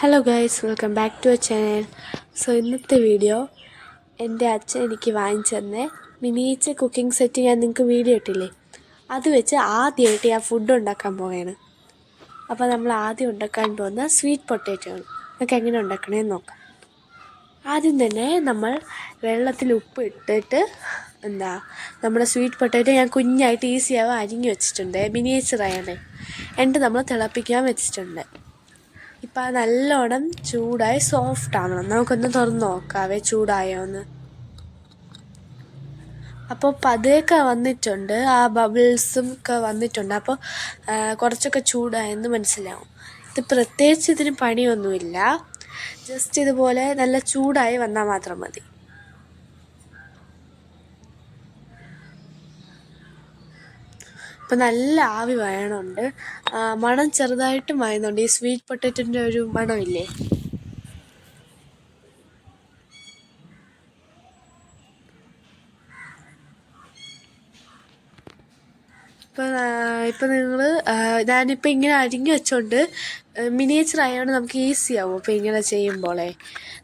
Hello guys, welcome back to our channel. So ഇന്നത്തെ video എൻ്റെ അച്ഛൻ എനിക്ക് വാങ്ങിച്ചു തന്നെ മിനിയേച്ചർ കുക്കിംഗ് സെറ്റ് ഞാൻ നിങ്ങൾക്ക് വീഡിയോ ഇട്ടില്ലേ, അത് വെച്ച് ആദ്യമായിട്ട് ഞാൻ ഫുഡ് ഉണ്ടാക്കാൻ പോവുകയാണ്. അപ്പോൾ നമ്മൾ ആദ്യം ഉണ്ടാക്കാൻ പോകുന്ന സ്വീറ്റ് പൊട്ടാറ്റോ ആണ്. നമുക്ക് എങ്ങനെ ഉണ്ടാക്കണമെന്ന് നോക്കാം. ആദ്യം തന്നെ നമ്മൾ വെള്ളത്തിൽ ഉപ്പ് ഇട്ടിട്ട് നമ്മുടെ സ്വീറ്റ് പൊട്ടാറ്റോ ഞാൻ കുഞ്ഞായിട്ട് ഈസിയാവും അരിഞ്ഞ് വെച്ചിട്ടുണ്ട്, മിനിയേച്ചർ ആയാലേ. എന്നിട്ട് നമ്മൾ തിളപ്പിക്കാൻ വെച്ചിട്ടുണ്ട്. ഇപ്പം നല്ലോണം ചൂടായി സോഫ്റ്റ് ആവണം. നമുക്കൊന്ന് തുറന്ന് നോക്കാവേ ചൂടായോന്ന്. അപ്പോൾ പതയൊക്കെ വന്നിട്ടുണ്ട്, ആ ബബിൾസും ഒക്കെ വന്നിട്ടുണ്ട്. അപ്പോൾ കുറച്ചൊക്കെ ചൂടായെന്ന് മനസ്സിലാവും. ഇത് പ്രത്യേകിച്ച് ഇതിന് പണിയൊന്നുമില്ല, ജസ്റ്റ് ഇതുപോലെ നല്ല ചൂടായി വന്നാൽ മാത്രം മതി. ഇപ്പം നല്ല ആവി വയണുണ്ട്, മണം ചെറുതായിട്ടും വയന്നുണ്ട്. ഈ സ്വീറ്റ് പൊട്ടാറ്റോൻ്റെ ഒരു മണമില്ലേ, ഇപ്പം നിങ്ങൾ ഞാനിപ്പോൾ ഇങ്ങനെ അരിഞ്ഞു വെച്ചോണ്ട് മിനിയേച്ചർ ആയതുകൊണ്ട് നമുക്ക് ഈസി ആവും. അപ്പോൾ ഇങ്ങനെ ചെയ്യുമ്പോളേ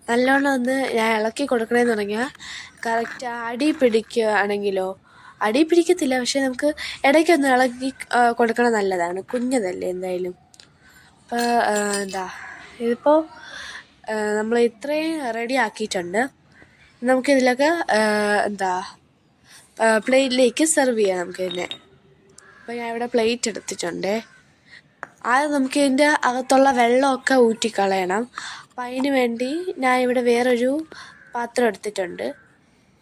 നല്ലോണം ഒന്ന് ഞാൻ ഇളക്കി കൊടുക്കണമെന്ന് തുടങ്ങിയാൽ കറക്റ്റ് അടി പിടിക്കുകയാണെങ്കിലോ, അടി പിടിക്കത്തില്ല, പക്ഷെ നമുക്ക് ഇടയ്ക്കൊന്ന് ഇളക്കി കൊടുക്കണം, നല്ലതാണ്, കുഞ്ഞതല്ലേ എന്തായാലും. അപ്പോൾ ഇതിപ്പോൾ നമ്മൾ ഇത്രയും റെഡി ആക്കിയിട്ടുണ്ട്. നമുക്കിതിലൊക്കെ പ്ലേറ്റിലേക്ക് സെർവ് ചെയ്യാം നമുക്കിതിനെ. അപ്പോൾ ഞാൻ ഇവിടെ പ്ലേറ്റ് എടുത്തിട്ടുണ്ട്. ആദ്യം നമുക്ക് ഇതിൻ്റെ അകത്തുള്ള വെള്ളമൊക്കെ ഊറ്റിക്കളയണം. അപ്പോൾ അതിന് വേണ്ടി ഞാൻ ഇവിടെ വേറൊരു പാത്രം എടുത്തിട്ടുണ്ട്.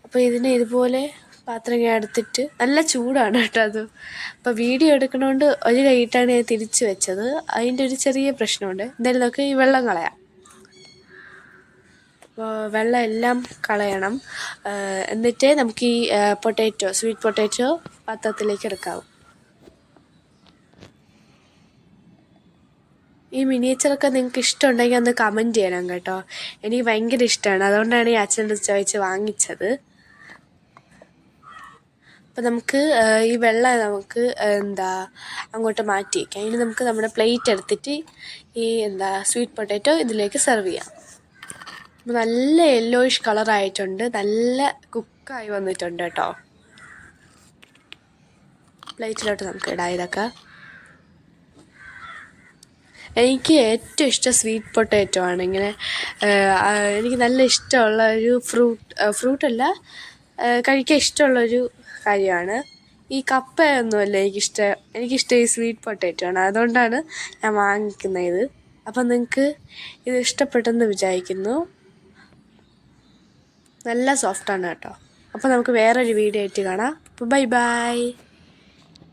അപ്പോൾ ഇതിനെ ഇതുപോലെ പാത്രം ഞാൻ എടുത്തിട്ട്, നല്ല ചൂടാണ് കേട്ടോ അത്. അപ്പോൾ വീഡിയോ എടുക്കണോണ്ട് ഒരു കൈയിട്ടാണ് ഞാൻ തിരിച്ച് വെച്ചത്, അതിൻ്റെ ഒരു ചെറിയ പ്രശ്നമുണ്ട്. എന്തായാലും നമുക്ക് ഈ വെള്ളം കളയാം. അപ്പോൾ വെള്ളം എല്ലാം കളയണം. എന്നിട്ട് നമുക്ക് ഈ സ്വീറ്റ് പൊട്ടാറ്റോ പാത്രത്തിലേക്ക് എടുക്കാവും. ഈ മിനിയേച്ചറൊക്കെ നിങ്ങൾക്ക് ഇഷ്ടമുണ്ടെങ്കിൽ ഒന്ന് കമൻറ്റ് ചെയ്യണം കേട്ടോ. എനിക്ക് ഭയങ്കര ഇഷ്ടമാണ്, അതുകൊണ്ടാണ് ഈ അച്ഛൻ്റെ ചോദിച്ച് വാങ്ങിച്ചത്. അപ്പോൾ നമുക്ക് ഈ വെള്ളം നമുക്ക് അങ്ങോട്ട് മാറ്റി വയ്ക്കാം. ഇനി നമുക്ക് നമ്മുടെ പ്ലേറ്റ് എടുത്തിട്ട് ഈ സ്വീറ്റ് പൊട്ടാറ്റോ ഇതിലേക്ക് സെർവ് ചെയ്യാം. അപ്പോൾ നല്ല യെല്ലോയിഷ് കളറായിട്ടുണ്ട്, നല്ല കുക്കായി വന്നിട്ടുണ്ട് കേട്ടോ. പ്ലേറ്റിലോട്ട് നമുക്ക് ഇടാം ഇതൊക്കെ. എനിക്ക് ഏറ്റവും ഇഷ്ടം സ്വീറ്റ് പൊട്ടാറ്റോ ആണ്. ഇങ്ങനെ എനിക്ക് നല്ല ഇഷ്ടമുള്ള ഒരു ഫ്രൂട്ടല്ല, കഴിക്കാൻ ഇഷ്ടമുള്ളൊരു കാര്യമാണ്. ഈ കപ്പയൊന്നുമല്ല എനിക്കിഷ്ടം ഈ സ്വീറ്റ് പൊട്ടാറ്റോ ആണ്, അതുകൊണ്ടാണ് ഞാൻ വാങ്ങിക്കുന്നത് ഇത്. അപ്പം നിങ്ങൾക്ക് ഇത് ഇഷ്ടപ്പെട്ടെന്ന് വിചാരിക്കുന്നു. നല്ല സോഫ്റ്റാണ് കേട്ടോ. അപ്പോൾ നമുക്ക് വേറൊരു വീഡിയോ ആയിട്ട് കാണാം. അപ്പോൾ ബൈ ബൈ.